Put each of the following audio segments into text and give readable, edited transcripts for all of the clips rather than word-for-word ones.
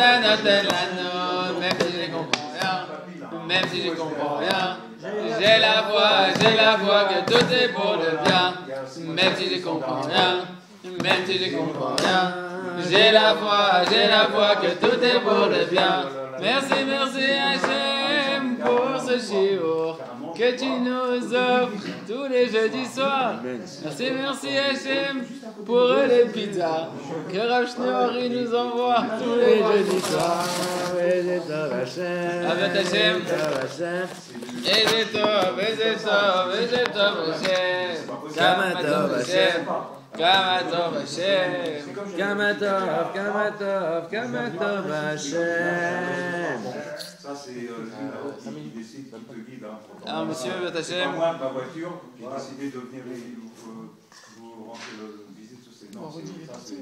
même si je comprends rien, même si je comprends rien. J'ai la foi que tout est pour le bien, même si je comprends rien, même si je comprends rien. J'ai la foi que tout est pour le bien. Merci Hachem pour ce shiur que tu nous offres tous les jeudis soirs. Merci Hachem pour les pizzas que Rav Shneori nous envoie tous les jeudis soirs. Avec Hachem, et c'est top Hachem, Kama Tov Hachem. Kama Tov Hashem, Kama Tov Hashem. Ça, c'est qui décide, qui te guide. Alors, monsieur Hashem. Moi, ma voiture, j'ai décidé de venir vous rentrer le visite sur ces normes. Ça, c'est.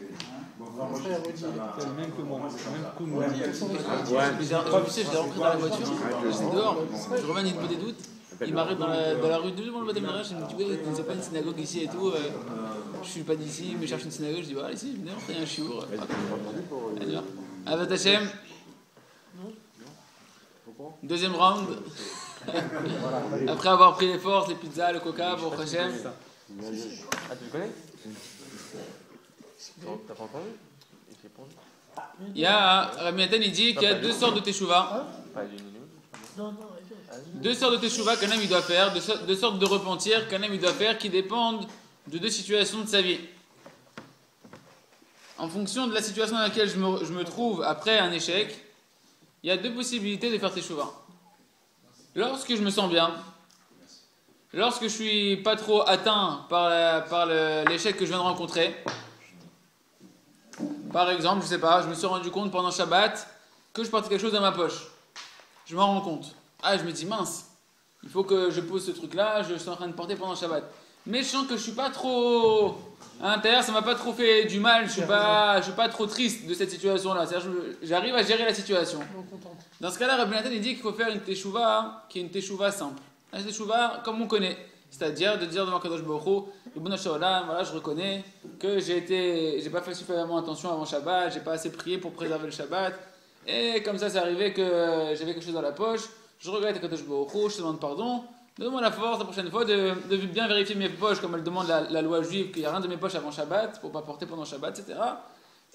C'est le même que moi, c'est le même coup de moi. J'ai rentré dans la voiture, j'étais dehors, je reviens d'une peu des doutes. Il m'arrête dans la rue devant le Beth Midrash, il me dit ouais, il n'y a pas une synagogue ici et tout. Je suis pas d'ici, mais je cherche une synagogue. Je dis voilà, ici, venez, il y a un chiour. Avec Hachem. Deuxième round. Après avoir pris les forces, les pizzas, le coca pour Hachem. Ah, tu le connais? T'as pas entendu? Il y a, Rabbi Nathan, il dit qu'il y a deux sortes de teshuva. Deux sortes de teshuva qu'un homme il doit faire, deux sortes de repentir qu'un homme il doit faire qui dépendent de deux situations de sa vie. En fonction de la situation dans laquelle je me trouve après un échec, il y a deux possibilités de faire teshuva. Lorsque je me sens bien, lorsque je suis pas trop atteint par l'échec que je viens de rencontrer, par exemple, je sais pas, je me suis rendu compte pendant Shabbat que je portais quelque chose dans ma poche. Je m'en rends compte. Ah, je me dis, mince, il faut que je pose ce truc-là, je suis en train de porter pendant Shabbat. Mais je sens que je suis pas trop... À l'intérieur, ça m'a pas trop fait du mal, je suis pas trop triste de cette situation-là. C'est-à-dire, j'arrive à gérer la situation. Dans ce cas-là, Rabbi Nathan, il dit qu'il faut faire une teshuva qui est une teshuva simple. Une teshuva comme on connaît. C'est-à-dire de dire devant Kadosh Baruch Hu, voilà, je reconnais que j'ai pas fait suffisamment attention avant Shabbat, j'ai pas assez prié pour préserver le Shabbat. Et comme ça, c'est arrivé que j'avais quelque chose dans la poche. Je regrette Kadosh Baruch Hu, je te demande pardon. Donne-moi la force la prochaine fois de bien vérifier mes poches, comme elle demande la loi juive, qu'il n'y a rien de mes poches avant Shabbat, pour ne pas porter pendant Shabbat, etc.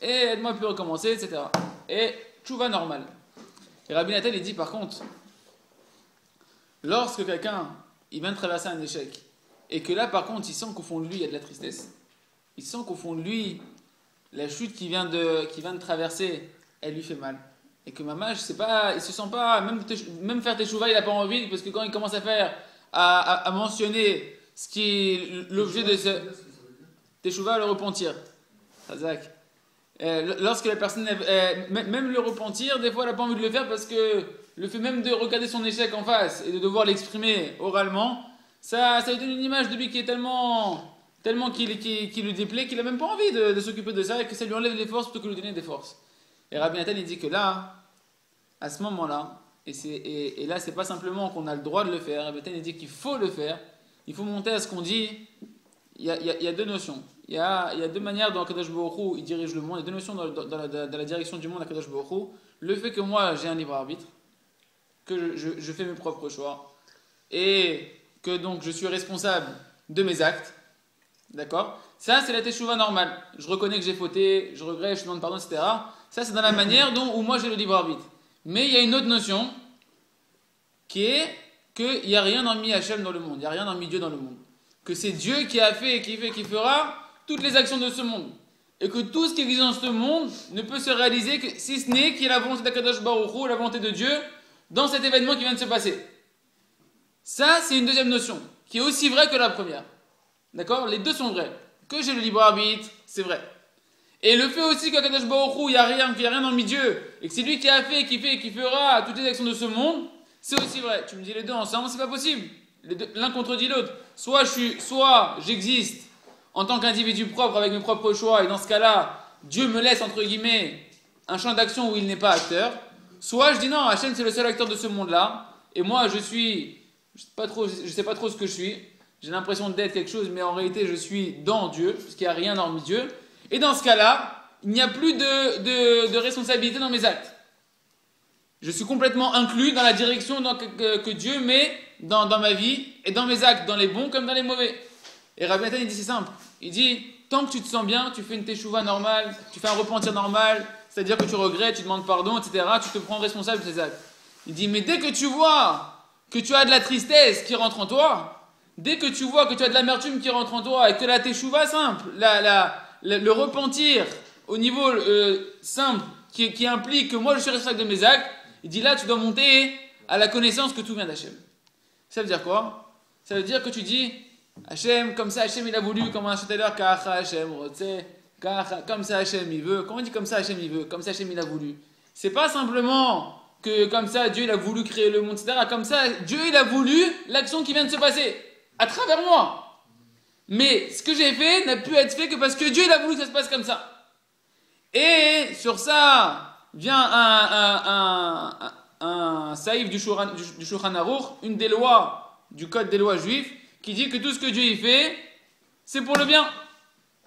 Et aide-moi à plus recommencer, etc. Et tchouva normal. Et Rabbi Nathan, il dit par contre, lorsque quelqu'un il vient de traverser un échec, et que là par contre il sent qu'au fond de lui il y a de la tristesse, il sent qu'au fond de lui la chute qu'il vient de traverser, elle lui fait mal. Et que Mamash, il se sent pas, même faire teshuva, il n'a pas envie, parce que quand il commence à mentionner ce qui est l'objet de ce teshuva, le repentir. Hazak. Lorsque la personne, même le repentir, des fois elle n'a pas envie de le faire parce que le fait même de regarder son échec en face et de devoir l'exprimer oralement, ça lui donne une image de lui qui est tellement qui lui déplaît qu'il n'a même pas envie de s'occuper de ça et que ça lui enlève des forces plutôt que lui donner des forces. Et Rabbi Nathan il dit que là, à ce moment-là, et là c'est pas simplement qu'on a le droit de le faire, Rabbi Nathan il dit qu'il faut le faire, il faut monter à ce qu'on dit, il y a deux notions. Il y a deux manières dont Kadosh Baruch Hu il dirige le monde, il y a deux notions dans la direction du monde à Kadosh Baruch Hu. Le fait que moi j'ai un libre arbitre, que je fais mes propres choix, et que donc je suis responsable de mes actes, d'accord? Ça c'est la teshuva normale. Je reconnais que j'ai fauté, je regrette, je demande pardon, etc. Ça c'est dans la manière où moi j'ai le libre arbitre. Mais il y a une autre notion qui est qu'il n'y a rien d'ennemi Hachem dans le monde, il n'y a rien d'ennemi Dieu dans le monde. Que c'est Dieu qui a fait et qui fera toutes les actions de ce monde. Et que tout ce qui existe dans ce monde ne peut se réaliser que si ce n'est qu'il y ait la volonté d'Akadosh Baruch Hu, la volonté de Dieu, dans cet événement qui vient de se passer. Ça, c'est une deuxième notion, qui est aussi vraie que la première. D'accord? Les deux sont vrais. Que j'ai le libre arbitre, c'est vrai. Et le fait aussi qu'Akadosh Baruch Hu, il n'y a rien dans Dieu, et que c'est lui qui a fait, qui fera toutes les actions de ce monde, c'est aussi vrai. Tu me dis les deux ensemble, c'est pas possible. L'un contredit l'autre. Soit j'existe en tant qu'individu propre avec mes propres choix, et dans ce cas-là, Dieu me laisse, entre guillemets, un champ d'action où il n'est pas acteur. Soit je dis non, Hachem c'est le seul acteur de ce monde-là, et moi je sais pas trop ce que je suis, j'ai l'impression d'être quelque chose, mais en réalité je suis dans Dieu, parce qu'il n'y a rien hormis Dieu. Et dans ce cas-là, il n'y a plus de responsabilité dans mes actes. Je suis complètement inclus dans la direction que Dieu met dans ma vie et dans mes actes, dans les bons comme dans les mauvais. Et Rabbi Nathan, il dit c'est simple. Il dit, tant que tu te sens bien, tu fais une teshuva normale, tu fais un repentir normal, c'est-à-dire que tu regrettes, tu demandes pardon, etc., tu te prends responsable de tes actes. Il dit, mais dès que tu vois que tu as de la tristesse qui rentre en toi, dès que tu vois que tu as de l'amertume qui rentre en toi et que la teshuva simple, le repentir au niveau simple qui implique que moi je suis responsable de mes actes, il dit là tu dois monter à la connaissance que tout vient d'Hachem. Ça veut dire quoi? Ça veut dire que tu dis Hachem, comme ça Hachem il a voulu, comme on a dit tout à l'heure, Kacha Hachem, comme ça Hachem il veut. Comment on dit comme ça Hachem il veut? Comme ça Hachem il a voulu. C'est pas simplement que comme ça Dieu il a voulu créer le monde, etc. Comme ça Dieu il a voulu l'action qui vient de se passer à travers moi. Mais ce que j'ai fait n'a pu être fait que parce que Dieu il a voulu que ça se passe comme ça. Et sur ça vient un saïf du Shulchan Aruch, une des lois du code des lois juifs, qui dit que tout ce que Dieu y fait, c'est pour le bien.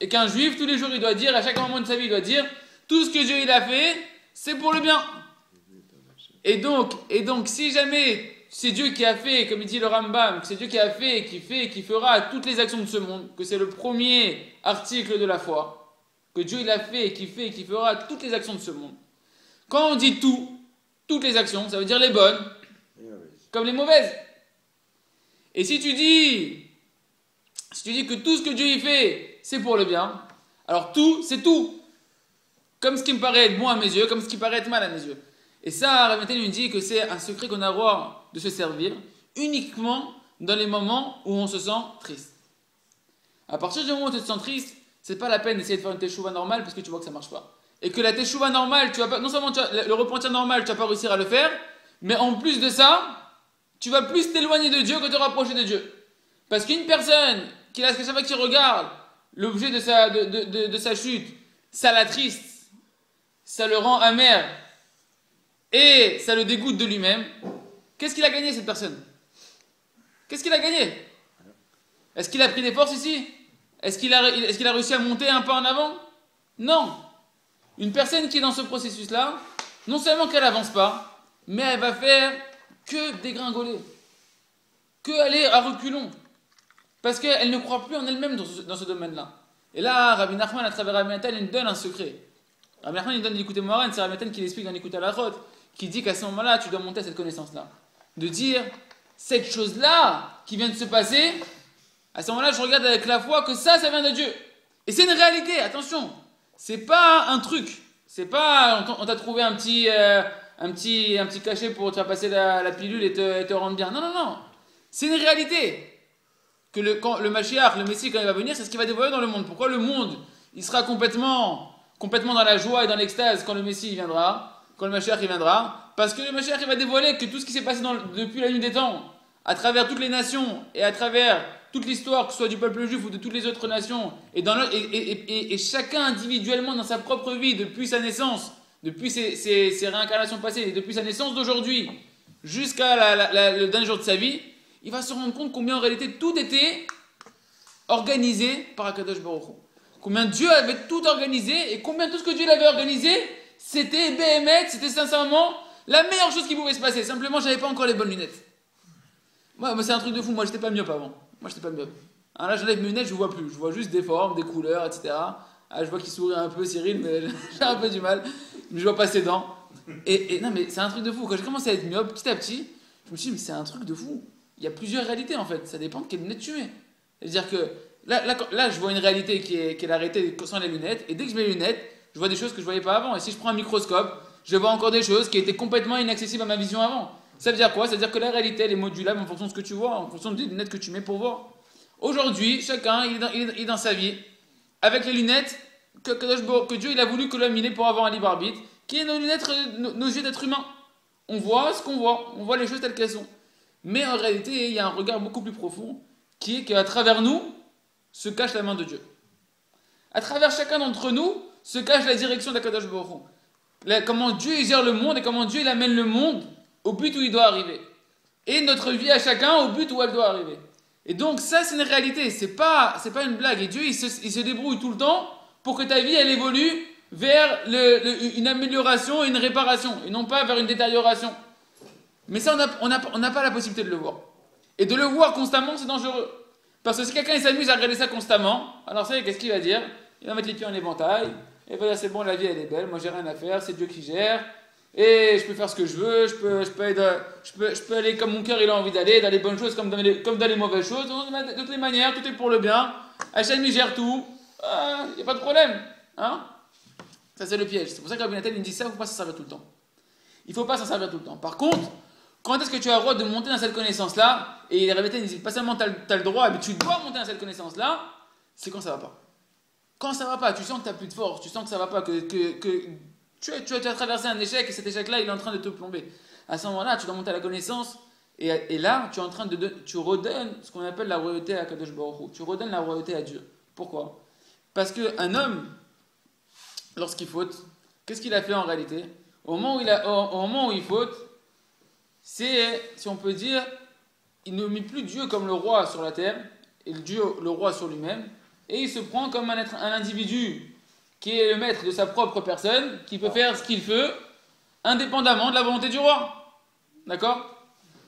Et qu'un juif, tous les jours, il doit dire, à chaque moment de sa vie, il doit dire, tout ce que Dieu il a fait, c'est pour le bien. Et donc, si jamais c'est Dieu qui a fait, comme il dit le Rambam, que c'est Dieu qui a fait, qui fera toutes les actions de ce monde, que c'est le premier article de la foi, que Dieu il a fait, qui fera toutes les actions de ce monde. Quand on dit toutes les actions, ça veut dire les bonnes, comme les mauvaises. Et si tu dis que tout ce que Dieu y fait, c'est pour le bien, alors tout, c'est tout. Comme ce qui me paraît être bon à mes yeux, comme ce qui paraît être mal à mes yeux. Et ça, Rabbi Nathan lui dit que c'est un secret qu'on a le droit de se servir uniquement dans les moments où on se sent triste. À partir du moment où tu te sens triste, c'est pas la peine d'essayer de faire une teshuva normale parce que tu vois que ça marche pas. Et que la teshuva normale, tu vas pas, non seulement le repentir normal, tu vas pas réussir à le faire, mais en plus de ça, tu vas plus t'éloigner de Dieu que te rapprocher de Dieu. Parce qu'une personne qui regarde l'objet de sa chute, ça l'attriste, ça le rend amer et ça le dégoûte de lui-même, qu'est-ce qu'il a gagné cette personne? Qu'est-ce qu'il a gagné? Est-ce qu'il a pris des forces ici? Est-ce qu'il a réussi à monter un pas en avant? Non. Une personne qui est dans ce processus-là, non seulement qu'elle n'avance pas, mais elle va faire que dégringoler, que aller à reculons, parce qu'elle ne croit plus en elle-même dans ce domaine-là. Et là, Rabbi Nachman, à travers Rabbi Nathan, il donne un secret. Rabbi Nachman, il donne l'écouter Moharan, c'est Rabbi Nathan qui l'explique dans l'écoute à la Chod, qui dit qu'à ce moment-là, tu dois monter à cette connaissance-là. De dire, cette chose-là qui vient de se passer, à ce moment-là, je regarde avec la foi que ça vient de Dieu. Et c'est une réalité, attention. C'est pas un truc. C'est pas, on t'a trouvé un petit cachet pour te faire passer la pilule et te rendre bien. Non, non, non. C'est une réalité. Que quand le Mashiach, le Messie, quand il va venir, c'est ce qu'il va dévoiler dans le monde. Pourquoi le monde, il sera complètement dans la joie et dans l'extase quand le Messie viendra, quand le Mashiach il viendra? Parce que le Mashiach il va dévoiler que tout ce qui s'est passé depuis la nuit des temps, à travers toutes les nations et à travers toute l'histoire, que ce soit du peuple juif ou de toutes les autres nations, et chacun individuellement dans sa propre vie, depuis sa naissance, depuis ses réincarnations passées, et depuis sa naissance d'aujourd'hui, jusqu'à le dernier jour de sa vie, il va se rendre compte combien en réalité tout était organisé par Akadosh Baruch Hu. Combien Dieu avait tout organisé, et combien tout ce que Dieu avait organisé, c'était béhémet, c'était sincèrement la meilleure chose qui pouvait se passer. Simplement, j'avais pas encore les bonnes lunettes. Moi c'est un truc de fou, moi j'étais pas myope avant. Moi, j'étais pas myope. Alors là, j'enlève mes lunettes, je vois plus. Je vois juste des formes, des couleurs, etc. Ah, je vois qu'il sourit un peu, Cyril, mais j'ai un peu du mal. Mais je vois pas ses dents. Et non, mais c'est un truc de fou. Quand j'ai commencé à être myope, petit à petit, je me suis dit, mais c'est un truc de fou. Il y a plusieurs réalités, en fait. Ça dépend de quelles lunettes tu mets. C'est-à-dire que là, je vois une réalité qui est la réalité sans les lunettes. Et dès que je mets les lunettes, je vois des choses que je voyais pas avant. Et si je prends un microscope, je vois encore des choses qui étaient complètement inaccessibles à ma vision avant. Ça veut dire quoi? Ça veut dire que la réalité, elle est modulable en fonction de ce que tu vois, en fonction des lunettes que tu mets pour voir. Aujourd'hui, chacun, il est dans sa vie, avec les lunettes que Dieu il a voulu que l'homme il ait pour avoir un libre arbitre, qui est nos lunettes, nos yeux d'être humain. On voit ce qu'on voit, on voit les choses telles qu'elles sont. Mais en réalité, il y a un regard beaucoup plus profond, qui est qu'à travers nous, se cache la main de Dieu. À travers chacun d'entre nous, se cache la direction d'Akadosh Baruch Hu. Comment Dieu il gère le monde et comment Dieu il amène le monde au but où il doit arriver. Et notre vie à chacun au but où elle doit arriver. Et donc ça c'est une réalité, c'est pas une blague. Et Dieu il se débrouille tout le temps pour que ta vie elle évolue vers une amélioration et une réparation, et non pas vers une détérioration. Mais ça, on n'a pas la possibilité de le voir. Et de le voir constamment, c'est dangereux. Parce que si quelqu'un s'amuse à regarder ça constamment, alors ça, qu'est-ce qu'il va dire? Il va mettre les pieds en éventail, et il va dire c'est bon, la vie elle est belle, moi j'ai rien à faire, c'est Dieu qui gère, et je peux faire ce que je veux, je peux aller comme mon cœur il a envie d'aller, dans les bonnes choses comme dans les mauvaises choses, de toutes les manières, tout est pour le bien, Hachem il gère tout, il n'y a pas de problème. Hein? Ça c'est le piège. C'est pour ça que Rabbi Nathan il dit ça, il ne faut pas s'en servir tout le temps. Il ne faut pas s'en servir tout le temps. Par contre, quand est-ce que tu as le droit de monter dans cette connaissance-là? Et Rabbi Nathan il dit pas seulement tu as le droit, mais tu dois monter dans cette connaissance-là, c'est quand ça ne va pas. Quand ça ne va pas, tu sens que tu n'as plus de force, tu sens que ça ne va pas, que tu as traversé un échec et cet échec-là il est en train de te plomber. À ce moment-là, tu dois monter à la connaissance et là, tu es en train tu redonnes ce qu'on appelle la royauté à Kadosh Baruch Hu. Tu redonnes la royauté à Dieu. Pourquoi? Parce qu'un homme, lorsqu'il faute, qu'est-ce qu'il a fait en réalité? Au moment où il faute, c'est, si on peut dire, il ne met plus Dieu comme le roi sur la terre, et Dieu le roi sur lui-même, et il se prend comme un individu qui est le maître de sa propre personne, qui peut faire ce qu'il veut, indépendamment de la volonté du roi. D'accord?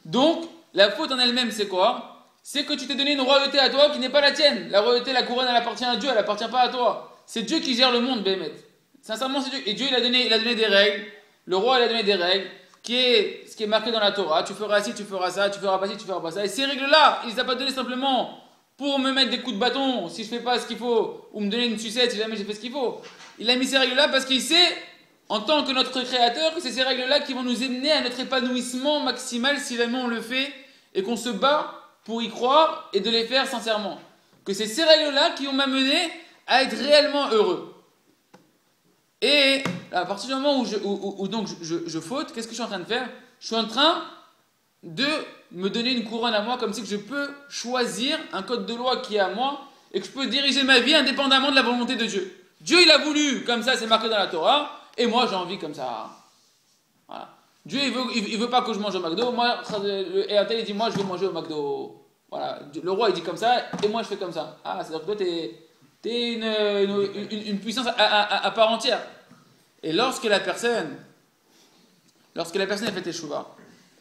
Donc, la faute en elle-même, c'est quoi? C'est que tu t'es donné une royauté à toi qui n'est pas la tienne. La royauté, la couronne, elle appartient à Dieu, elle appartient pas à toi. C'est Dieu qui gère le monde, Béhémet. Sincèrement, c'est Dieu. Et Dieu, il a donné des règles. Le roi, il a donné des règles, qui est ce qui est marqué dans la Torah. Tu feras ci, tu feras ça, tu feras pas ci, tu feras pas ça. Et ces règles-là, il ne les a pas données simplement pour me mettre des coups de bâton si je fais pas ce qu'il faut, ou me donner une sucette si jamais j'ai fait ce qu'il faut. Il a mis ces règles-là parce qu'il sait, en tant que notre créateur, que c'est ces règles-là qui vont nous amener à notre épanouissement maximal si jamais on le fait et qu'on se bat pour y croire et de les faire sincèrement. Que c'est ces règles-là qui vont m'amener à être réellement heureux. Et à partir du moment où je faute, qu'est-ce que je suis en train de faire? Je suis en train de me donner une couronne à moi, comme si je peux choisir un code de loi qui est à moi et que je peux diriger ma vie indépendamment de la volonté de Dieu. Dieu, il a voulu, comme ça, c'est marqué dans la Torah, et moi, j'ai envie comme ça. Voilà. Dieu, il veut pas que je mange au McDo. Moi, et Atel, il dit, moi, je veux manger au McDo. Voilà. Le roi, il dit comme ça, et moi, je fais comme ça. Ah, c'est-à-dire que toi, t'es une puissance à part entière. Et lorsque la personne a fait teshuva,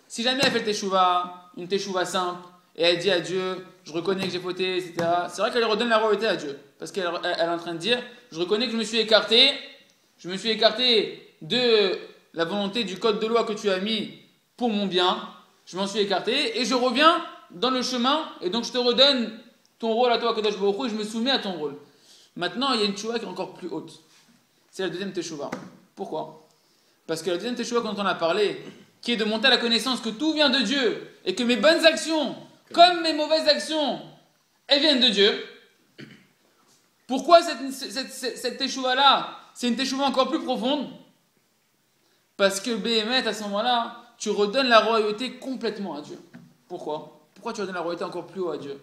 si jamais elle fait teshuva, une teshuva simple, et elle dit à Dieu, je reconnais que j'ai fauté, etc., c'est vrai qu'elle redonne la royauté à Dieu. Parce qu'elle est en train de dire, je reconnais que je me suis écarté de la volonté du code de loi que tu as mis pour mon bien, je m'en suis écarté, et je reviens dans le chemin, et donc je te redonne ton rôle à toi, Kadosh Baruch Hu, et je me soumets à ton rôle. Maintenant, il y a une teshuva qui est encore plus haute. C'est la deuxième teshuva. Pourquoi? Parce que la deuxième teshuva, quand on a parlé, qui est de monter à la connaissance que tout vient de Dieu, et que mes bonnes actions, comme mes mauvaises actions, elles viennent de Dieu. Pourquoi cette teshuva-là, c'est une teshuva encore plus profonde? Parce que Béhémet, à ce moment-là, tu redonnes la royauté complètement à Dieu. Pourquoi? Pourquoi tu redonnes la royauté encore plus haut à Dieu?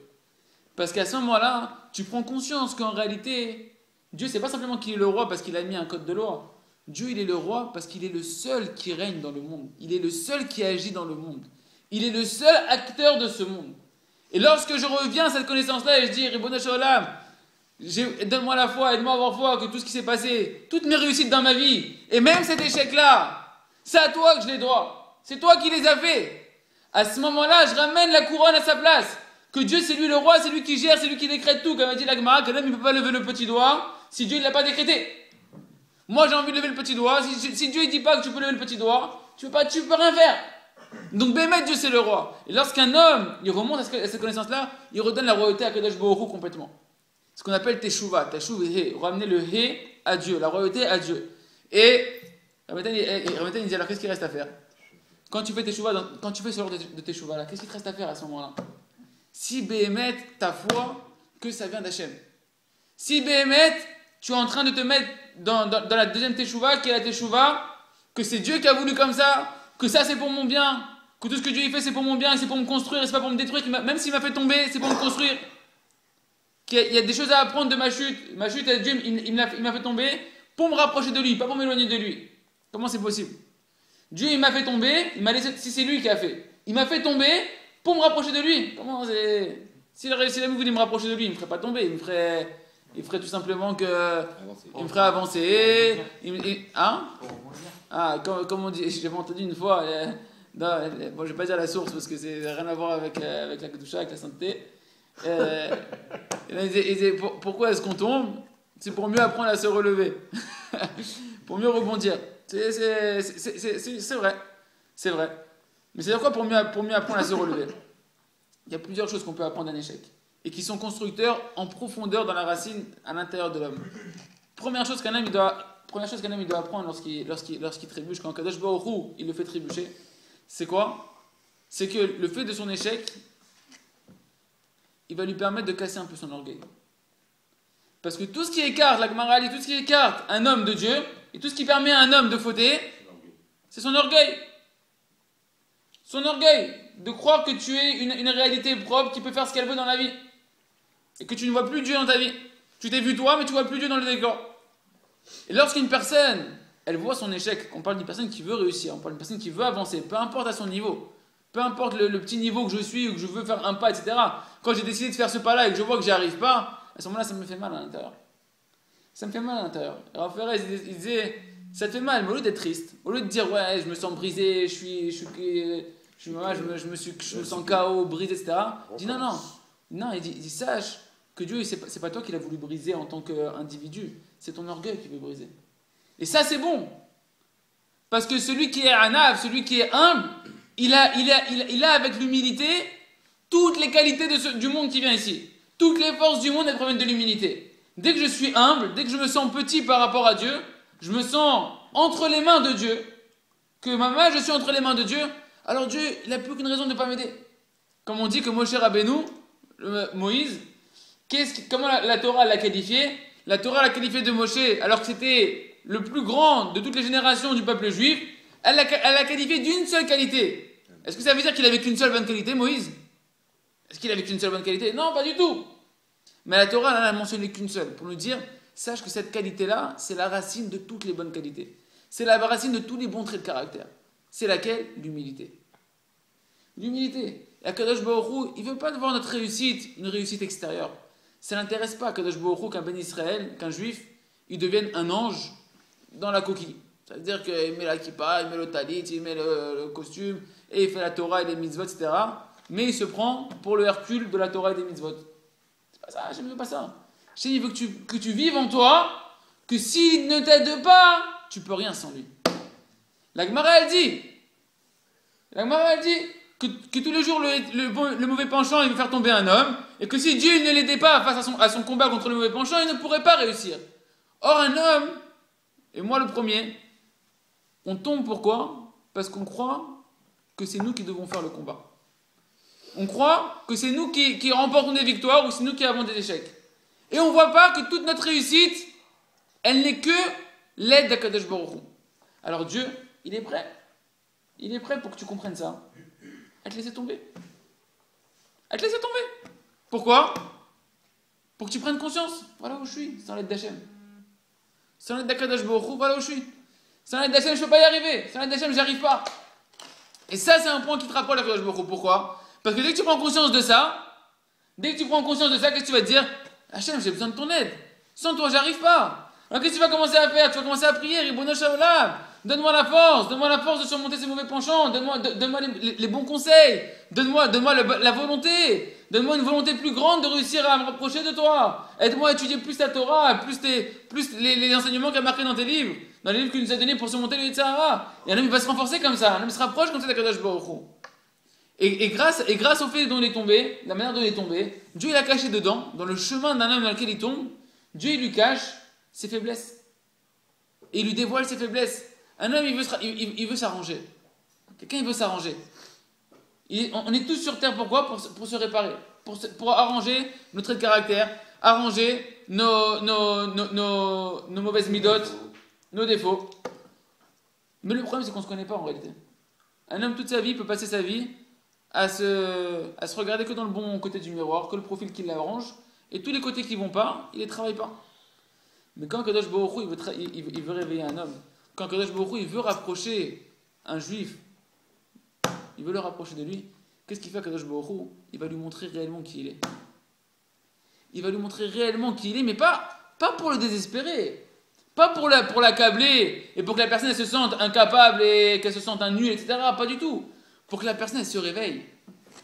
Parce qu'à ce moment-là, tu prends conscience qu'en réalité, Dieu, c'est pas simplement qu'il est le roi parce qu'il a mis un code de loi. Dieu, il est le roi parce qu'il est le seul qui règne dans le monde. Il est le seul qui agit dans le monde. Il est le seul acteur de ce monde. Et lorsque je reviens à cette connaissance-là et je dis, Ribono Shel Olam, donne-moi la foi, aide-moi à avoir foi que tout ce qui s'est passé, toutes mes réussites dans ma vie, et même cet échec-là, c'est à toi que je les dois. C'est toi qui les as fait. À ce moment-là, je ramène la couronne à sa place. Que Dieu, c'est lui le roi, c'est lui qui gère, c'est lui qui décrète tout. Comme a dit la Gemara, que l'homme ne peut pas lever le petit doigt si Dieu ne l'a pas décrété. Moi, j'ai envie de lever le petit doigt. Si Dieu ne dit pas que tu peux lever le petit doigt, tu peux rien faire. Donc, Béhémet, Dieu, c'est le roi. Et lorsqu'un homme, il remonte à cette connaissance-là, il redonne la royauté à Kadosh Baruch Hu complètement. Ce qu'on appelle teshuva, teshuv et he, ramener le he à Dieu, la royauté à Dieu. Et Ramadan, il dit alors qu'est-ce qu'il reste à faire? Quand tu fais teshuva, quand tu fais ce genre de teshuva là, qu'est-ce qu'il te reste à faire à ce moment-là? Si Béhémet, ta foi, que ça vient d'Hachem. Si Béhémet, tu es en train de te mettre dans la deuxième teshuva, qui est la teshuva, que c'est Dieu qui a voulu comme ça, que ça c'est pour mon bien, que tout ce que Dieu fait c'est pour mon bien, et c'est pour me construire, et c'est pas pour me détruire, même s'il m'a fait tomber, c'est pour me construire. Il y a des choses à apprendre de ma chute. Ma chute, Dieu, il m'a fait tomber pour me rapprocher de lui, pas pour m'éloigner de lui. Comment c'est possible? Dieu, il m'a fait tomber, il m'a laissé, si c'est lui qui a fait. Il m'a fait tomber pour me rapprocher de lui. Comment c'est... S'il avait voulu me rapprocher de lui, il me ferait pas tomber, il me ferait Il ferait tout simplement que... Il me ferait avancer. Hein? Ah, comme on dit, j'ai entendu une fois... non, bon, je vais pas dire la source parce que c'est rien à voir avec la kedusha, avec la sainteté. Il disait, pourquoi est-ce qu'on tombe? C'est pour mieux apprendre à se relever. Pour mieux rebondir. C'est vrai. C'est vrai. Mais c'est quoi pour mieux apprendre à se relever? Il y a plusieurs choses qu'on peut apprendre d'un échec et qui sont constructeurs en profondeur dans la racine à l'intérieur de l'homme. Première chose qu'un homme il doit apprendre lorsqu'il trébuche, quand Kadosh Baruch Hu, il le fait trébucher, c'est quoi? C'est que le fait de son échec, il va lui permettre de casser un peu son orgueil. Parce que tout ce qui écarte, la Gemara dit, tout ce qui écarte un homme de Dieu, et tout ce qui permet à un homme de fauter, c'est son orgueil. Son orgueil, de croire que tu es une réalité propre qui peut faire ce qu'elle veut dans la vie. Et que tu ne vois plus Dieu dans ta vie. Tu t'es vu toi, mais tu ne vois plus Dieu dans le décor. Et lorsqu'une personne, elle voit son échec, on parle d'une personne qui veut réussir, on parle d'une personne qui veut avancer, peu importe à son niveau, peu importe le petit niveau que je suis, ou que je veux faire un pas, etc. Quand j'ai décidé de faire ce pas-là et que je vois que j'y arrive pas, à ce moment-là, ça me fait mal à l'intérieur. Ça me fait mal à l'intérieur. Alors Ferrez, il disait, ça te fait mal, mais au lieu d'être triste, au lieu de dire, ouais, je me sens brisé, je me sens KO, brisé, etc. Il dit, non, il dit, sache que Dieu, c'est pas toi qui l'as voulu briser en tant qu'individu, c'est ton orgueil qui veut briser. Et ça, c'est bon. Parce que celui qui est anav, celui qui est humble, il a avec l'humilité toutes les qualités du monde qui vient ici. Toutes les forces du monde, elles proviennent de l'humilité. Dès que je suis humble, dès que je me sens petit par rapport à Dieu, je me sens entre les mains de Dieu, que je suis entre les mains de Dieu, alors Dieu, il n'a plus qu'une raison de ne pas m'aider. Comme on dit que Moshe Rabbeinu, Moïse, comment la Torah l'a qualifié? La Torah l'a qualifié de Moshe, alors que c'était le plus grand de toutes les générations du peuple juif, elle l'a qualifié d'une seule qualité. Est-ce que ça veut dire qu'il avait qu'une seule bonne qualité, Moïse? Est-ce qu'il avait qu'une seule bonne qualité? Non, pas du tout. Mais la Torah, elle n'a mentionné qu'une seule, pour nous dire, sache que cette qualité-là, c'est la racine de toutes les bonnes qualités. C'est la racine de tous les bons traits de caractère. C'est laquelle? L'humilité. L'humilité. Et Akadosh Baruch Hu, il ne veut pas voir notre réussite, une réussite extérieure. Ça n'intéresse pas Akadosh Baruch Hu qu'un Ben Israël, qu'un juif, il devienne un ange dans la coquille. Ça veut dire qu'il met la kippa, il met le talit, il met le costume, et il fait la Torah et les mitzvot, etc. Mais il se prend pour le Hercule de la Torah et des mitzvot. C'est pas ça, Hachem ne veut pas ça. Hachem, il veut que tu vives en toi, que s'il ne t'aide pas, tu peux rien sans lui. La Gemara, elle dit que tous les jours, le mauvais penchant, il veut faire tomber un homme, et que si Dieu ne l'aidait pas face à son combat contre le mauvais penchant, il ne pourrait pas réussir. Or, un homme, et moi le premier, on tombe pourquoi? Parce qu'on croit que c'est nous qui devons faire le combat. On croit que c'est nous qui remportons des victoires ou c'est nous qui avons des échecs. Et on ne voit pas que toute notre réussite, elle n'est que l'aide d'Akadosh Baruch Hu. Alors Dieu, il est prêt. Il est prêt pour que tu comprennes ça. À te laisser tomber. À te laisser tomber. Pourquoi? Pour que tu prennes conscience. Voilà où je suis, sans l'aide d'Hachem. Sans l'aide d'Akadosh Baruch Hu, voilà où je suis. Sans l'aide d'Hachem, je ne peux pas y arriver. Sans l'aide d'Hachem, je n'y arrive pas. Et ça, c'est un point qui te rapproche d'Akadosh Baruch Hu. Pourquoi? Parce que dès que tu prends conscience de ça, qu'est-ce que tu vas te dire? Hachem, j'ai besoin de ton aide. Sans toi, j'arrive pas. Alors qu'est-ce que tu vas commencer à faire? Tu vas commencer à prier, Ribono Shaolam. Donne-moi la force de surmonter ces mauvais penchants. Donne-moi les bons conseils. Donne-moi la volonté. Donne-moi une volonté plus grande de réussir à me rapprocher de toi. Aide-moi à étudier plus ta Torah, plus les enseignements qu'il y a marqués dans tes livres, dans les livres que tu nous as donnés pour surmonter le Yitzhara. Et un homme, il va se renforcer comme ça. Un homme se rapproche comme ça d'Akadosh Baruch Hu. Et grâce au fait dont il est tombé, la manière dont il est tombé, Dieu il a caché dedans, dans le chemin d'un homme dans lequel il tombe, Dieu il lui cache ses faiblesses. Et il lui dévoile ses faiblesses. Un homme, il veut s'arranger. Quelqu'un, il veut s'arranger. On est tous sur terre, pourquoi? Pour se réparer. Pour arranger nos traits de caractère, arranger nos mauvaises midotes, nos défauts. Mais le problème, c'est qu'on ne se connaît pas en réalité. Un homme, toute sa vie, peut passer sa vie à se regarder que dans le bon côté du miroir, que le profil qui l'arrange, et tous les côtés qui ne vont pas, il ne les travaille pas. Mais quand Kadosh Baruch Hu, il veut réveiller un homme, quand Kadosh Baruch Hu, il veut rapprocher un juif, il veut le rapprocher de lui, qu'est-ce qu'il fait Kadosh Baruch Hu? Il va lui montrer réellement qui il est. il va lui montrer réellement qui il est, mais pas pour le désespérer, pas pour l'accabler et pour que la personne elle se sente incapable et qu'elle se sente un nul, etc. Pas du tout. Pour que la personne elle se réveille.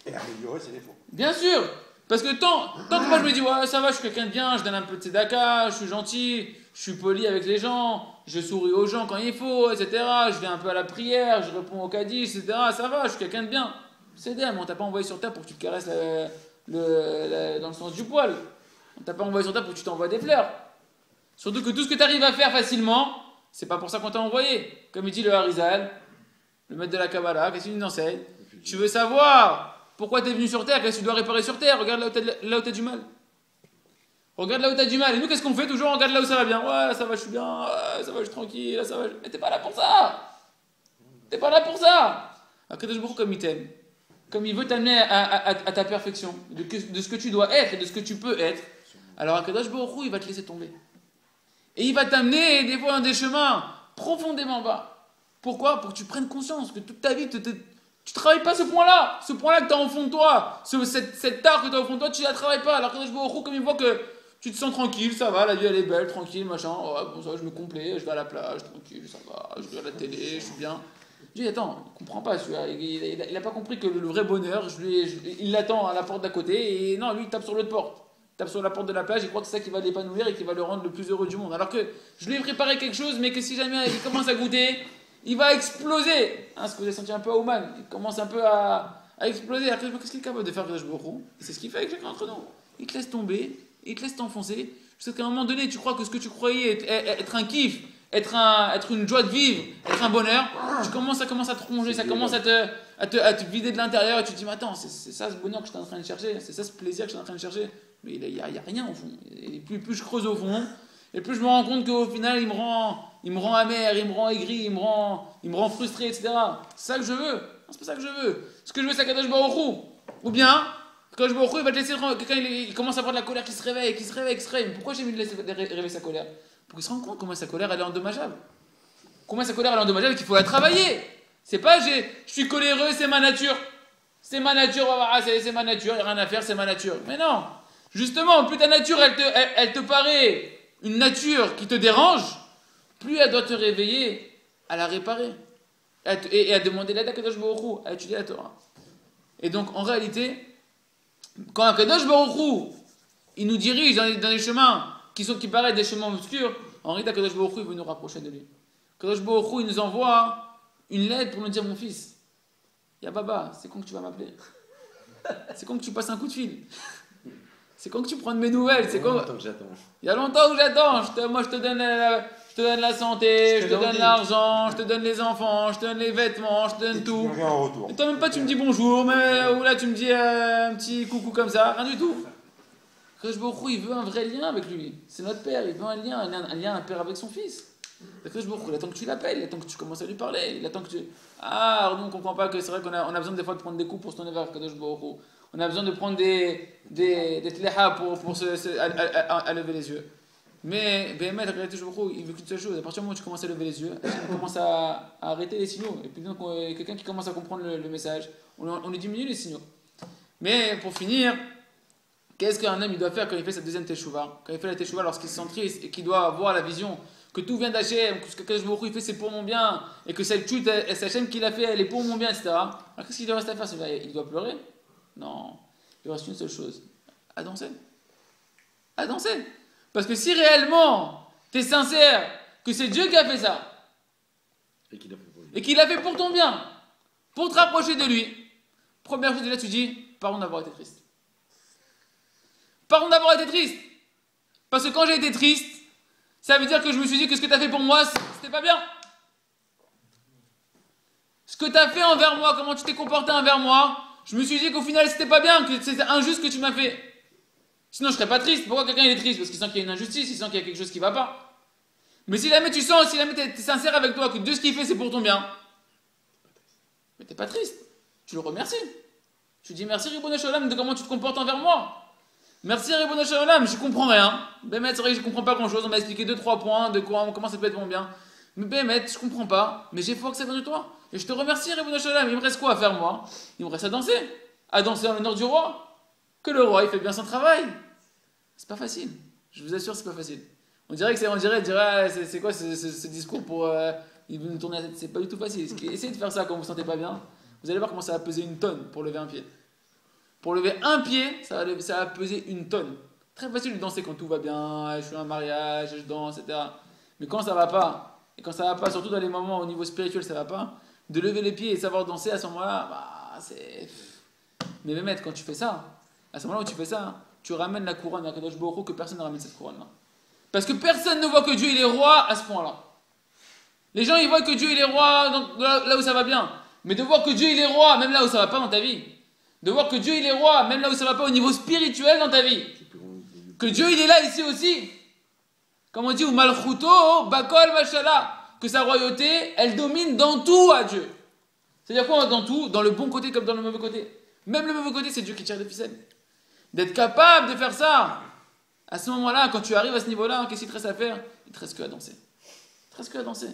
Et améliorer ses défauts. Bien sûr, parce que tant que moi je me dis ouais ça va, je suis quelqu'un de bien, je donne un peu de tzedaka, je suis gentil, je suis poli avec les gens, je souris aux gens quand il faut, etc. Je vais un peu à la prière, je réponds au kaddish, etc. Ça va, je suis quelqu'un de bien. C'est d'âme, on t'a pas envoyé sur terre pour que tu te caresses dans le sens du poil. On t'a pas envoyé sur terre pour que tu t'envoies des fleurs. Surtout que tout ce que tu arrives à faire facilement, c'est pas pour ça qu'on t'a envoyé. Comme il dit le Harizal, le maître de la Kabbalah, qu'est-ce qu'il nous enseigne? Tu veux savoir pourquoi tu es venu sur terre, qu'est-ce que tu dois réparer sur terre? Regarde là où tu as du mal. Regarde là où tu as du mal. Et nous, qu'est-ce qu'on fait? Toujours on regarde là où ça va bien. Ouais, ça va, je suis bien. Ouais, ça va, je suis tranquille. Là, ça va. Mais t'es pas là pour ça. T'es pas là pour ça. Akadosh Baruch Hu, comme il t'aime, comme il veut t'amener à ta perfection, de ce que tu dois être et de ce que tu peux être, alors Akadosh Baruch Hu, il va te laisser tomber. Et il va t'amener des fois dans des chemins profondément bas. Pourquoi? Pour que tu prennes conscience que toute ta vie, tu travailles pas ce point-là que tu as au fond de toi, cette tare que tu as au fond de toi, tu la travailles pas. Alors Akadosh Baruch Hu, comme il voit que tu te sens tranquille, ça va, la vie elle est belle, tranquille, machin, ouais, bon ça je me complais, je vais à la plage, tranquille, ça va, je regarde la télé, je suis bien. Je dis attends, il comprend pas celui-là, il a pas compris que le vrai bonheur, il l'attend à la porte d'à côté, et non, lui il tape sur l'autre porte. Tape sur la porte de la plage, il croit que c'est ça qui va l'épanouir et qui va le rendre le plus heureux du monde. Alors que je lui ai préparé quelque chose, mais que si jamais il commence à goûter, il va exploser. Hein, ce que vous avez senti un peu à Ouman, il commence un peu à exploser. Alors qu'est-ce qu'il est capable de faire Akadosh Baruch Hu? C'est ce qu'il fait avec chacun d'entre nous. Il te laisse tomber, il te laisse t'enfoncer, jusqu'à un moment donné, tu crois que ce que tu croyais être un kiff, être une joie de vivre, être un bonheur, ça commence à te ronger, ça commence à te vider de l'intérieur, et tu te dis, mais attends, c'est ça ce bonheur que je suis en train de chercher, c'est ça ce plaisir que je suis en train de chercher. Mais il n'y a rien au fond. Et plus je creuse au fond, et plus je me rends compte qu'au final, il me rend amer, il me rend aigri, il me rend frustré, etc. C'est ça que je veux. Non, c'est pas ça que je veux. Ce que je veux, c'est Akadosh Baruch Hu. Ou bien, Akadosh Baruch Hu, il va te laisser, quelqu'un, il commence à avoir de la colère qui se réveille. Mais pourquoi j'ai mis de laisser réveiller sa colère? Pour qu'il se rende compte comment sa colère, elle est endommageable. Comment sa colère, elle est endommageable et qu'il faut la travailler. C'est pas, je suis coléreux, c'est ma nature. C'est ma nature, c'est ma nature, il n'y a rien à faire, c'est ma nature. Mais non. Justement, plus ta nature, elle te paraît une nature qui te dérange, plus elle doit te réveiller à la réparer. Et à demander l'aide à Akadosh Baruch Hu, à étudier la Torah. Et donc, en réalité, quand Akadosh Baruch Hu, il nous dirige dans des chemins qui paraissent des chemins obscurs, en réalité, Akadosh Baruch Hu, il veut nous rapprocher de lui. Akadosh Baruch Hu, il nous envoie une lettre pour nous dire, mon fils, Ya Baba, c'est quand que tu vas m'appeler? C'est quand que tu passes un coup de fil? C'est quand que tu prends de mes nouvelles? C'est quand... Il y a longtemps que j'attends. Moi, je te donne la santé, je te donne l'argent, je te donne les enfants, je te donne les vêtements, je te donne tout. Et toi, même pas, tu me dis bonjour, ou là, tu me dis un petit coucou comme ça, rien du tout. Akadosh Baruch Hu, il veut un vrai lien avec lui. C'est notre père, il veut un lien, un père avec son fils. Akadosh Baruch Hu, il attend que tu l'appelles, il attend que tu commences à lui parler, il attend que tu... Ah, alors nous, on ne comprend pas que c'est vrai qu'on a besoin des fois de prendre des coups pour se tourner vers Akadosh Baruch Hu. On a besoin de prendre des tléha pour à lever les yeux. Mais Béhémet, il veut qu'une seule chose. À partir du moment où tu commences à lever les yeux, on commence à arrêter les signaux. Et puis donc, quelqu'un qui commence à comprendre le message, on lui diminue les signaux. Mais pour finir, qu'est-ce qu'un homme il doit faire quand il fait sa deuxième teshuva? Quand il fait la teshuva lorsqu'il se sent triste et qu'il doit avoir la vision que tout vient d'Hachem, que ce que Akadosh Baruch Hu il fait c'est pour mon bien, et que cette chute, c'est Hachem qui l'a fait, elle est pour mon bien, etc. Alors qu'est-ce qu'il doit rester à faire? Il doit pleurer? Non, il reste une seule chose, à danser. À danser. Parce que si réellement tu es sincère que c'est Dieu qui a fait ça, et qu'il l'a fait pour ton bien, pour te rapprocher de lui, première chose, là tu dis, pardon d'avoir été triste. Pardon d'avoir été triste. Parce que quand j'ai été triste, ça veut dire que je me suis dit que ce que tu as fait pour moi, c'était pas bien. Ce que tu as fait envers moi, comment tu t'es comporté envers moi, je me suis dit qu'au final c'était pas bien, que c'était injuste ce que tu m'as fait. Sinon je serais pas triste. Pourquoi quelqu'un il est triste? Parce qu'il sent qu'il y a une injustice, il sent qu'il y a quelque chose qui va pas. Mais si jamais tu sens, si jamais tu es sincère avec toi, que Dieu ce qu'il fait c'est pour ton bien, mais t'es pas triste. Tu le remercies. Tu dis merci Ribono Shel Olam de comment tu te comportes envers moi. Merci Ribono Shel Olam, je comprends rien. Bémet, c'est vrai que je comprends pas grand chose, on m'a expliqué 2-3 points de comment ça peut être mon bien. Mais Bémet, je comprends pas, mais j'ai foi que ça vient de toi. Et je te remercie Ribono Shel Olam. Il me reste quoi à faire moi? Il me reste à danser dans l'honneur du roi. Que le roi il fait bien son travail. C'est pas facile. Je vous assure, c'est pas facile. On dirait, c'est quoi ce discours pour nous tourner la tête. C'est pas du tout facile. Essayez de faire ça quand vous vous sentez pas bien. Vous allez voir comment ça va peser une tonne pour lever un pied. Pour lever un pied, ça va peser une tonne. Très facile de danser quand tout va bien, je suis à un mariage, je danse, etc. Mais quand ça va pas, et quand ça va pas, surtout dans les moments au niveau spirituel, ça va pas, de lever les pieds et savoir danser à ce moment-là, bah, c'est... Mais même quand tu fais ça, à ce moment-là où tu fais ça, tu ramènes la couronne à Kadosh Baruch Hu, que personne ne ramène cette couronne-là. Parce que personne ne voit que Dieu il est roi à ce point-là. Les gens ils voient que Dieu il est roi là où ça va bien. Mais de voir que Dieu il est roi même là où ça va pas dans ta vie. De voir que Dieu il est roi même là où ça va pas au niveau spirituel dans ta vie. Que Dieu il est là ici aussi. Comme on dit, ou malchuto, bakol mashallah. Que sa royauté, elle domine dans tout à Dieu. C'est-à-dire quoi dans tout? Dans le bon côté comme dans le mauvais côté. Même le mauvais côté, c'est Dieu qui tire les ficelles. D'être capable de faire ça. À ce moment-là, quand tu arrives à ce niveau-là, qu'est-ce qu'il te reste à faire? Il te reste que à danser. Il te reste que à danser.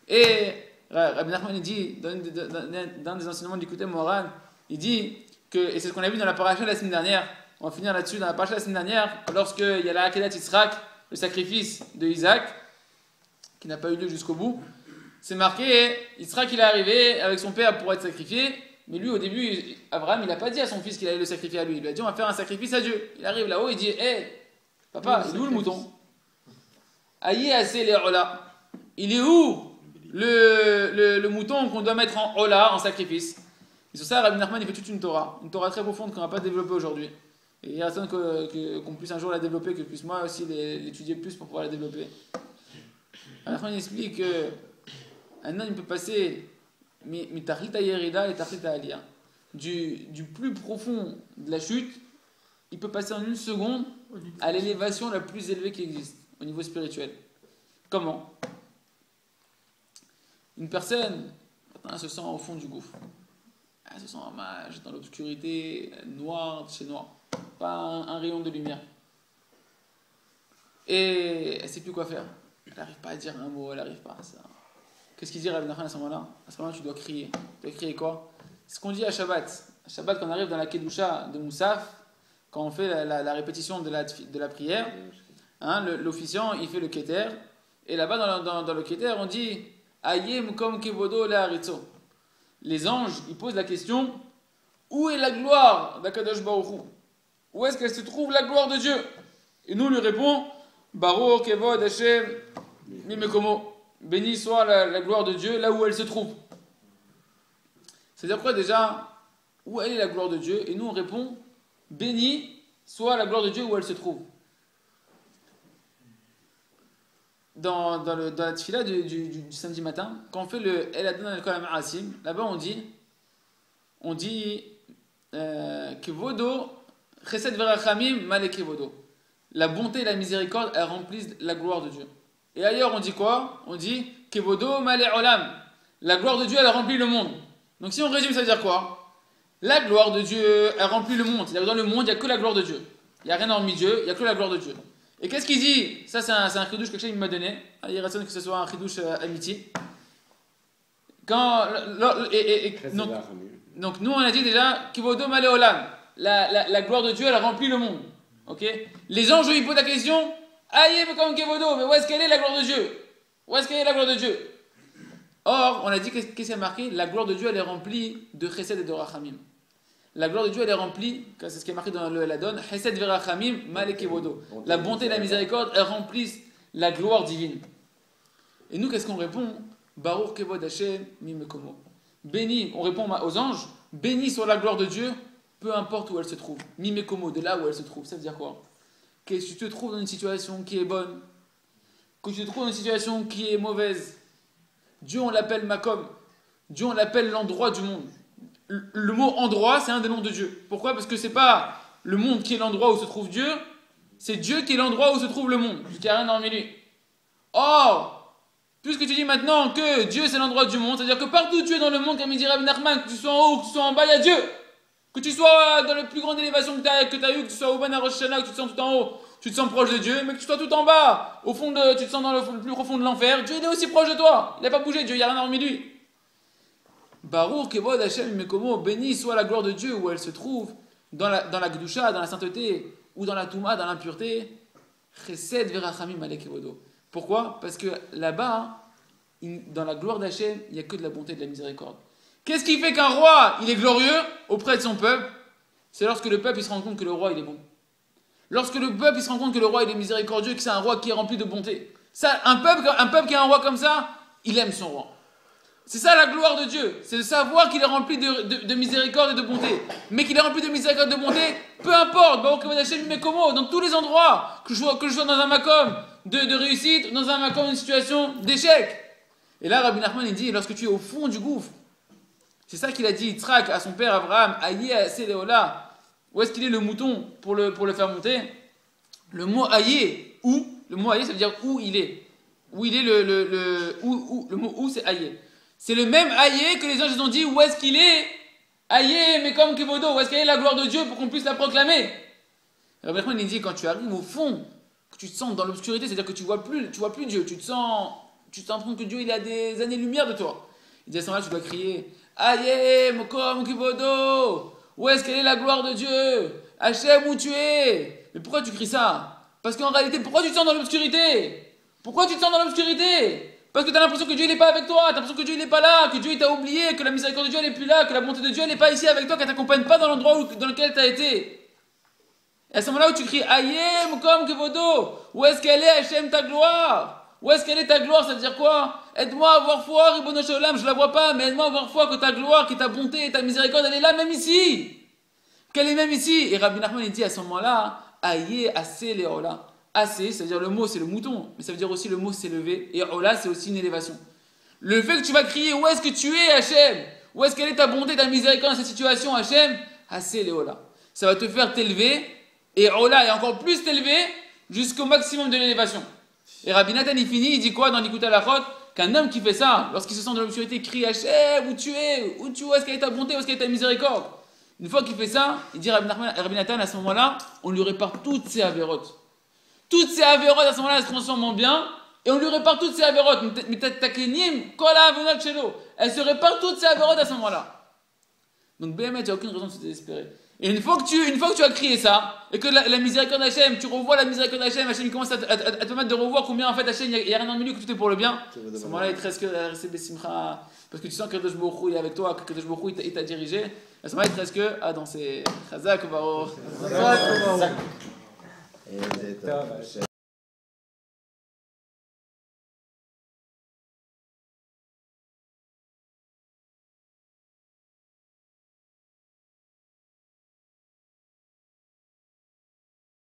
Et Rabbi Nachman, il dit, dans des enseignements du côté moral, il dit que, et c'est ce qu'on a vu dans la paracha la semaine dernière, on va finir là-dessus, dans la paracha la semaine dernière, lorsqu'il y a la Akedat Yitzhak, le sacrifice de Isaac, qui n'a pas eu lieu jusqu'au bout, c'est marqué, Yitzhak il est arrivé avec son père pour être sacrifié, mais lui au début, Abraham il n'a pas dit à son fils qu'il allait le sacrifier à lui, il lui a dit on va faire un sacrifice à Dieu. Il arrive là-haut, il dit, hé, papa, il est où le mouton? Aïe, assez les Ola. Il est où le mouton qu'on doit mettre en Ola, en sacrifice? Et sur ça, Rabbi Nachman il fait toute une Torah très profonde qu'on ne va pas développer aujourd'hui. Et il y a personne qu'on puisse un jour la développer, que puisse moi aussi l'étudier plus pour pouvoir la développer. Rabbi Nachman explique qu'un homme peut passer mitachita yerida et tachita aliyah. Du plus profond de la chute, il peut passer en une seconde à l'élévation la plus élevée qui existe au niveau spirituel. Comment? Une personne elle se sent au fond du gouffre. Elle se sent dans l'obscurité, noire, chez noir. Pas un rayon de lumière. Et elle ne sait plus quoi faire. Elle n'arrive pas à dire un mot, elle n'arrive pas à ça. Qu'est-ce qu'il dit Rabbi Nachman à ce moment-là? À ce moment-là, tu dois crier. Tu dois crier quoi? C'est ce qu'on dit à Shabbat. À Shabbat, quand on arrive dans la Kedusha de Moussaf, quand on fait la répétition de la prière, hein, l'officiant, il fait le Keter. Et là-bas, dans le Keter, on dit Ayem kom kevodo le haritzo. Les anges, ils posent la question où est la gloire d'Akadosh Baruch Hu? Où est-ce qu'elle se trouve la gloire de Dieu? Et nous, on lui répond Baruch kevod Hashem mimekomo. Béni soit la gloire de Dieu là où elle se trouve. C'est-à-dire quoi déjà? Où elle est la gloire de Dieu? Et nous, on répond béni soit la gloire de Dieu où elle se trouve. Dans la tefila du samedi matin, quand on fait le El Adon al Kol Ma'asim, là-bas on dit Kevodo Chesed Verachamim Male Kevodo. La bonté et la miséricorde, elles remplissent la gloire de Dieu. Et ailleurs on dit quoi? On dit Kevodo Male Olam. La gloire de Dieu, elle remplit le monde. Donc si on résume, ça veut dire quoi? La gloire de Dieu, elle remplit le monde. C'est-à-dire que dans le monde, il n'y a que la gloire de Dieu. Il n'y a rien hormis Dieu, il n'y a que la gloire de Dieu. Et qu'est-ce qu'il dit? Ça, c'est un chidouche que quelqu'un m'a donné. Il raisonne que ce soit un chidouche amitié. Donc, nous, on a dit déjà Kivodo Male Olam. La gloire de Dieu, elle remplit le monde. Okay? Les anges, ils posent la question Aïe, mais comme Kivodo, mais où est-ce qu'elle est la gloire de Dieu? Où est-ce qu'elle est la gloire de Dieu? Or, on a dit qu'est-ce qui a marqué? La gloire de Dieu, elle est remplie de chesed et de rachamim. La gloire de Dieu, elle est remplie, c'est ce qui est marqué dans le Eladon, Chesed verachamim malekevodo. La bonté et la miséricorde, elles remplissent la gloire divine. Et nous, qu'est-ce qu'on répond? Baruch kevod Hashem mimekomo. Béni, on répond aux anges, béni soit la gloire de Dieu, peu importe où elle se trouve. Mimekomo, de là où elle se trouve. Ça veut dire quoi? Que tu te trouves dans une situation qui est bonne, que tu te trouves dans une situation qui est mauvaise. Dieu, on l'appelle Makom. Dieu, on l'appelle l'endroit du monde. Le mot endroit, c'est un des noms de Dieu. Pourquoi? Parce que c'est pas le monde qui est l'endroit où se trouve Dieu, c'est Dieu qui est l'endroit où se trouve le monde, puisqu'il n'y a rien hormis lui. Or, puisque tu dis maintenant que Dieu c'est l'endroit du monde, c'est-à-dire que partout où tu es dans le monde, comme il dit Rabbi Nachman, que tu sois en haut, que tu sois en bas, il y a Dieu. Que tu sois dans la plus grande élévation que tu as eue, que tu sois au Ban Rosh Hashanah, que tu te sens tout en haut, tu te sens proche de Dieu, mais que tu sois tout en bas, au fond tu te sens dans le plus profond de l'enfer, Dieu il est aussi proche de toi. Il n'a pas bougé, Dieu, il n'y a rien hormis lui. Baruch kevod Hashem mekomo, béni soit la gloire de Dieu où elle se trouve, dans la Kedusha, dans la sainteté, ou dans la Touma, dans l'impureté, chesed verachamim alek kevodo. Pourquoi? Parce que là-bas, dans la gloire d'Hachem, il n'y a que de la bonté et de la miséricorde. Qu'est-ce qui fait qu'un roi, il est glorieux auprès de son peuple? C'est lorsque le peuple il se rend compte que le roi, il est bon. Lorsque le peuple il se rend compte que le roi, il est miséricordieux, que c'est un roi qui est rempli de bonté. Ça, un peuple qui a un roi comme ça, il aime son roi. C'est ça la gloire de Dieu, c'est de savoir qu'il est rempli de miséricorde et de bonté. Mais qu'il est rempli de miséricorde et de bonté, peu importe, dans tous les endroits, que je sois dans un makom de réussite, dans un makom d'une situation d'échec. Et là, Rabbi Nachman, il dit, lorsque tu es au fond du gouffre, c'est ça qu'il a dit, Yitzhak, à son père Abraham, Aïe, Seléola, où est-ce qu'il est le mouton pour le faire monter? Le mot Aïe, où, le mot Aïe, ça veut dire où il est. Où il est le mot où, c'est Aïe. C'est le même Aïe que les anges ont dit, où est-ce qu'il est? Aïe, mais comme Kevodo, où est-ce qu'elle est la gloire de Dieu pour qu'on puisse la proclamer? Rabbi Nachman, il dit, quand tu arrives au fond, que tu te sens dans l'obscurité, c'est-à-dire que tu vois plus Dieu, tu te sens compte que Dieu, il a des années-lumière de toi. Il dit à ce moment-là, tu dois crier, Aïe, Mokom Kevodo, où est-ce qu'elle est la gloire de Dieu? Hachem, où tu es? Mais pourquoi tu cries ça? Parce qu'en réalité, pourquoi tu te sens dans l'obscurité? Pourquoi tu te sens dans l'obscurité? Parce que tu as l'impression que Dieu n'est pas avec toi, tu as l'impression que Dieu n'est pas là, que Dieu il t'a oublié, que la miséricorde de Dieu n'est plus là, que la bonté de Dieu n'est pas ici avec toi, qu'elle t'accompagne pas dans l'endroit dans lequel tu as été. Et à ce moment-là où tu cries Aïe, Mokom Kevodo, où est-ce qu'elle est Hachem ta gloire? Où est-ce qu'elle est ta gloire? Ça veut dire quoi? Aide-moi à avoir foi, Ribono Shel Olam, je la vois pas, mais aide-moi à avoir foi que ta gloire, que ta bonté et ta miséricorde, elle est là même ici. Qu'elle est même ici. Et Rabbi Nachman il dit à ce moment-là, Aïe, Assez, Léola. Assez, ça veut dire le mot c'est le mouton, mais ça veut dire aussi le mot s'élever. Et Ola c'est aussi une élévation. Le fait que tu vas crier où est-ce que tu es Hachem? Où est-ce qu'elle est ta bonté, ta miséricorde dans cette situation Hachem? Assez, Léola. Ça va te faire t'élever, et Ola est encore plus t'élever jusqu'au maximum de l'élévation. Et Rabbi Nathan il finit, il dit quoi dans l'Ikouta Lachot? Qu'un homme qui fait ça, lorsqu'il se sent dans l'obscurité, crie Hachem, où tu es? Où est-ce qu'elle est ta bonté? Où est-ce qu'elle est ta miséricorde? Une fois qu'il fait ça, il dit Rabbi Nathan à ce moment-là, on lui répare toutes ses avérotes. Toutes ces avérotes à ce moment-là, elles se transforment en bien, et on lui répare toutes ces avérotes. Mais takenim, kola avonot shelo. Elle se répare toutes ces avérotes à ce moment-là. Donc, BMH, il n'y a aucune raison de se désespérer. Et une fois que tu as crié ça, et que la miséricorde d'Hachem, tu revois la miséricorde d'Hachem, Hachem commence à te permettre de revoir combien en fait Hachem, il n'y a rien dans le milieu, que tout est pour le bien. À ce moment-là, il te reste que rester Bessimcha, parce que tu sens que Kadosh Baruch Hu est avec toi, que Kadosh Baruch Hu il t'a dirigé. À ce moment-là, il te reste que à danser. Chazak, Baruch. Et